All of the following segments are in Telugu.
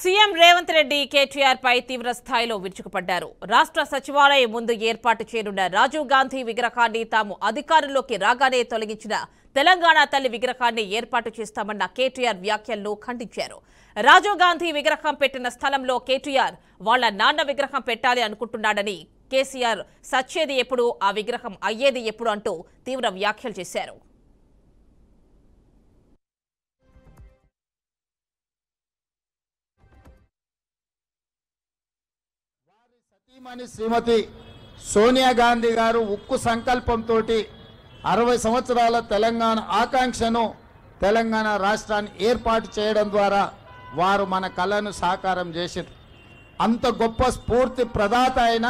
సీఎం రేవంత్ రెడ్డి కేటీఆర్ పై తీవ్ర స్థాయిలో విరుచుకుపడ్డారు. రాష్ట్ర సచివాలయం ముందు ఏర్పాటు చేయనున్న రాజీవ్ గాంధీ విగ్రహాన్ని తాము అధికారంలోకి రాగానే తొలగించిన తెలంగాణ తల్లి విగ్రహాన్ని ఏర్పాటు చేస్తామన్న కేటీఆర్ వ్యాఖ్యలను ఖండించారు. రాజీవ్ గాంధీ విగ్రహం పెట్టిన స్థలంలో కేటీఆర్ వాళ్ల నాన్న విగ్రహం పెట్టాలి అనుకుంటున్నాడని, కేసీఆర్ సచ్చేది ఎప్పుడు, ఆ విగ్రహం అయ్యేది ఎప్పుడు అంటూ తీవ్ర వ్యాఖ్యలు చేశారు. శ్రీమతి సోనియా గాంధీ గారు ఉక్కు సంకల్పంతో 60 సంవత్సరాల తెలంగాణ ఆకాంక్షను తెలంగాణ రాష్ట్రాన్ని ఏర్పాటు చేయడం ద్వారా వారు మన కళను సాకారం చేశారు. అంత గొప్ప స్ఫూర్తి ప్రదాత అయిన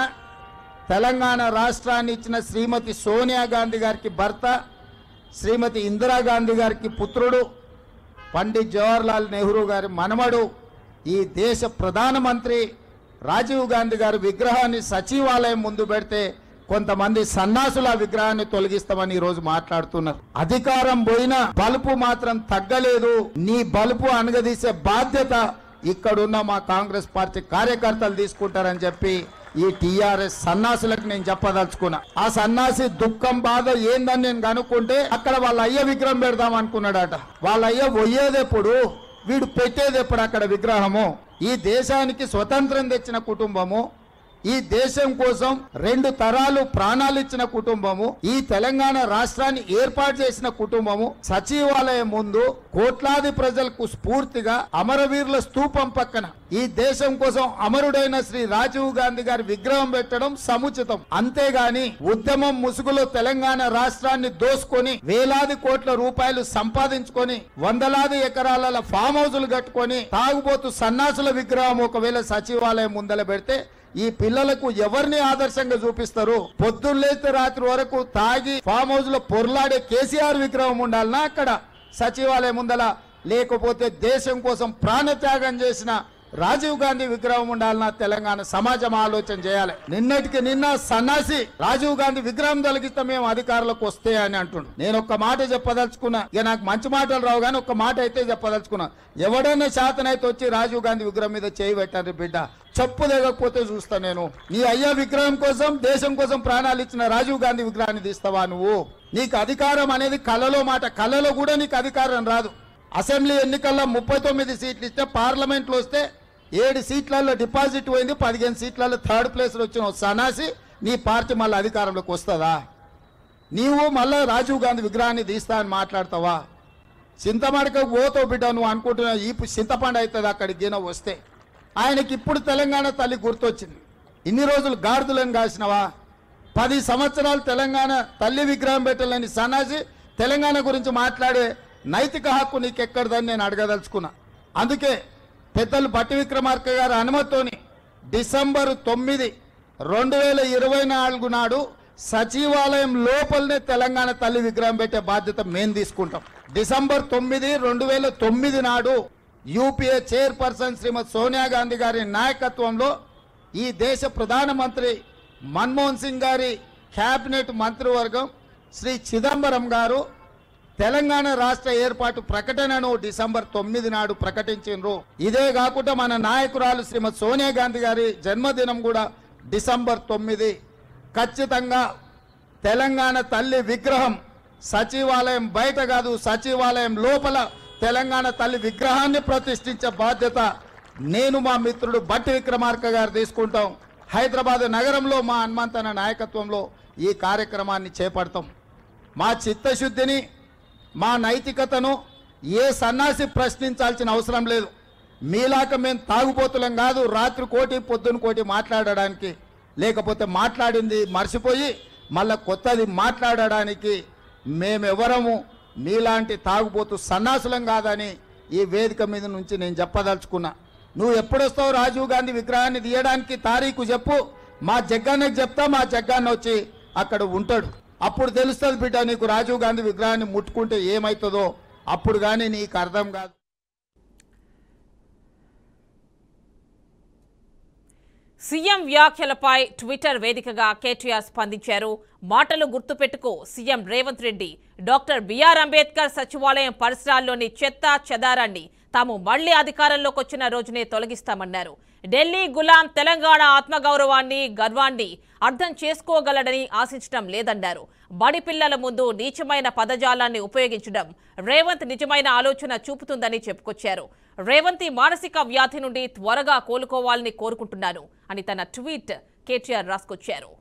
తెలంగాణ రాష్ట్రాన్ని ఇచ్చిన శ్రీమతి సోనియా గాంధీ గారికి భర్త, శ్రీమతి ఇందిరాగాంధీ గారికి పుత్రుడు, పండిత్ జవహర్లాల్ నెహ్రూ గారి మనమడు, ఈ దేశ ప్రధానమంత్రి రాజీవ్ గాంధీ గారి విగ్రహాన్ని సచివాలయం ముందు పెడితే కొంతమంది సన్నాసుల విగ్రహాన్ని తొలగిస్తామని ఈరోజు మాట్లాడుతున్నారు. అధికారం పోయినా బలుపు మాత్రం తగ్గలేదు. నీ బలుపు అనగదీసే బాధ్యత ఇక్కడున్న మా కాంగ్రెస్ పార్టీ కార్యకర్తలు తీసుకుంటారని చెప్పి ఈ టీఆర్ఎస్ సన్నాసులకు నేను చెప్పదలుచుకున్నా. ఆ సన్నాసి దుఃఖం బాధ ఏందని నేను కనుక్కుంటే అక్కడ వాళ్ళ అయ్య విగ్రహం పెడదాం అనుకున్నాడట. వాళ్ళ అయ్య పోయేదెప్పుడు, వీడు పెట్టేదెప్పుడు అక్కడ విగ్రహము? ఈ దేశానికి స్వతంత్రం తెచ్చిన కుటుంబము, ఈ దేశం కోసం 2 తరాలు ప్రాణాలు ఇచ్చిన కుటుంబము, ఈ తెలంగాణ రాష్ట్రాన్ని ఏర్పాటు చేసిన కుటుంబము సచివాలయం ముందు కోట్లాది ప్రజలకు స్ఫూర్తిగా అమరవీరుల స్తూపం పక్కన ఈ దేశం కోసం అమరుడైన శ్రీ రాజీవ్ గాంధీ గారి విగ్రహం పెట్టడం సముచితం. అంతేగాని ఉద్యమం ముసుగులో తెలంగాణ రాష్ట్రాన్ని దోసుకొని వేలాది కోట్ల రూపాయలు సంపాదించుకొని వందలాది ఎకరాల ఫామ్ హౌజులు కట్టుకొని తాగుబోతు సన్నాసుల విగ్రహం ఒకవేళ సచివాలయం ముందల పెడితే ఈ పిల్లలకు ఎవరిని ఆదర్శంగా చూపిస్తారు? పొద్దున్న లేస్తే రాత్రి వరకు తాగి ఫామ్ హౌస్ లో పొర్లాడే కేసీఆర్ విగ్రహం ఉండాలనా అక్కడ సచివాలయం ముందల? లేకపోతే దేశం కోసం ప్రాణత్యాగం చేసిన రాజీవ్ గాంధీ విగ్రహం ఉండాలన్నా తెలంగాణ సమాజం ఆలోచన చేయాలి. నిన్నటికి నిన్న సన్నాసి రాజీవ్ గాంధీ విగ్రహం తొలగిస్తే మేము అధికారులకు వస్తే అని అంటుండు. నేను ఒక్క మాట చెప్పదలుచుకున్నా. ఇక నాకు మంచి మాటలు రావు కానీ ఒక్క మాట అయితే చెప్పదలుచుకున్నా. ఎవడైనా శాతనైతే వచ్చి రాజీవ్ గాంధీ విగ్రహం మీద చేయి పెట్టారు బిడ్డ, చెప్పు దిగకపోతే చూస్తా నేను. నీ అయ్యా విగ్రహం కోసం, దేశం కోసం ప్రాణాలు ఇచ్చిన రాజీవ్ గాంధీ విగ్రహాన్ని తీస్తావా నువ్వు? నీకు అధికారం అనేది కళలో మాట, కళలో కూడా నీకు అధికారం రాదు. అసెంబ్లీ ఎన్నికల్లో 39 సీట్లు ఇస్తే, పార్లమెంట్లో వస్తే 7 సీట్లలో డిపాజిట్ పోయింది, 15 సీట్లలో 3rd ప్లేస్లో వచ్చిన సన్నాసి నీ పార్టీ మళ్ళీ అధికారంలోకి వస్తుందా? నీవు మళ్ళీ రాజీవ్ గాంధీ విగ్రహాన్ని తీస్తా అని మాట్లాడతావా? చింతమడకకు పోతావు బిడ్డ నువ్వు అనుకుంటున్నావు. ఈ చింతపండు అవుతుంది అక్కడికి గిన వస్తే. ఆయనకి ఇప్పుడు తెలంగాణ తల్లి గుర్తొచ్చింది. ఇన్ని రోజులు గాడిదలను కాసినవా? 10 సంవత్సరాలు తెలంగాణ తల్లి విగ్రహం పెట్టాలని సన్నాసి తెలంగాణ గురించి మాట్లాడే నైతిక హక్కు నీకెక్కడదని నేను అడగదలుచుకున్నా. అందుకే పెద్దలు బట్టి విక్రమార్క గారి అనుమతితోని డిసెంబర్ 9, 2024 నాడు సచివాలయం లోపలనే తెలంగాణ తల్లి విగ్రహం పెట్టే బాధ్యత మేము తీసుకుంటాం. డిసెంబర్ 9, 2009 నాడు యూపీఏ చైర్పర్సన్ శ్రీమతి సోనియా గాంధీ గారి నాయకత్వంలో ఈ దేశ ప్రధానమంత్రి మన్మోహన్ సింగ్ గారి క్యాబినెట్ మంత్రివర్గం శ్రీ చిదంబరం గారు తెలంగాణ రాష్ట్ర ఏర్పాటు ప్రకటనను డిసెంబర్ 9 నాడు ప్రకటించారు. ఇదే కాకుండా మన నాయకురాలు శ్రీమతి సోనియా గాంధీ గారి జన్మదినం కూడా డిసెంబర్ 9. ఖచ్చితంగా తెలంగాణ తల్లి విగ్రహం సచివాలయం బయట కాదు, సచివాలయం లోపల తెలంగాణ తల్లి విగ్రహాన్ని ప్రతిష్ఠించే బాధ్యత నేను, మా మిత్రుడు బట్టి విక్రమార్క గారు తీసుకుంటాం. హైదరాబాద్ నగరంలో మా హనుమంతన నాయకత్వంలో ఈ కార్యక్రమాన్ని చేపడతాం. మా చిత్తశుద్ధిని, మా నైతికతను ఏ సన్నాసి ప్రశ్నించాల్సిన అవసరం లేదు. మీలాక మేము తాగుబోతులం కాదు, రాత్రి కోటి పొద్దున కోటి మాట్లాడడానికి, లేకపోతే మాట్లాడింది మర్చిపోయి మళ్ళా కొత్తది మాట్లాడడానికి మేమెవరము మీలాంటి తాగుబోతు సన్నాసులం కాదని ఈ వేదిక మీద నుంచి నేను చెప్పదలుచుకున్నా. నువ్వు ఎప్పుడొస్తావు రాజీవ్ గాంధీ విగ్రహాన్ని తీయడానికి? తారీఖు చెప్పు, మా జగ్గాన్నకి చెప్తా, మా జగ్గాన్న వచ్చి అక్కడ ఉంటాడు. అప్పుడు తెలుస్తుంది బిడ్డ నీకు రాజీవ్ గాంధీ విగ్రహాన్ని ముట్టుకుంటే ఏమవుతుందో. అప్పుడు కానీ నీకు అర్థం కాదు. సీఎం వ్యాఖ్యలపై ట్విట్టర్ వేదికగా కేటీఆర్ స్పందించారు. మాటలు గుర్తుపెట్టుకో సీఎం రేవంత్ రెడ్డి. డాక్టర్ బిఆర్ అంబేద్కర్ సచివాలయం పరిసరాల్లోని చెత్త చెదారాన్ని తాము మళ్లీ అధికారంలోకి వచ్చిన రోజునే తొలగిస్తామన్నారు. ఢిల్లీ గులాం తెలంగాణ ఆత్మగౌరవాన్ని, గర్వాన్ని అర్థం చేసుకోగలడని ఆశించడం లేదన్నారు. బడి పిల్లల ముందు నీచమైన పదజాలాన్ని ఉపయోగించడం రేవంత్ నిజమైన ఆలోచన చూపుతుందని చెప్పుకొచ్చారు. రేవంత్ మానసిక వ్యాధి నుండి త్వరగా కోలుకోవాలని కోరుకుంటున్నాను అని తన ట్వీట్ కేటీఆర్ రాసుకొచ్చారు.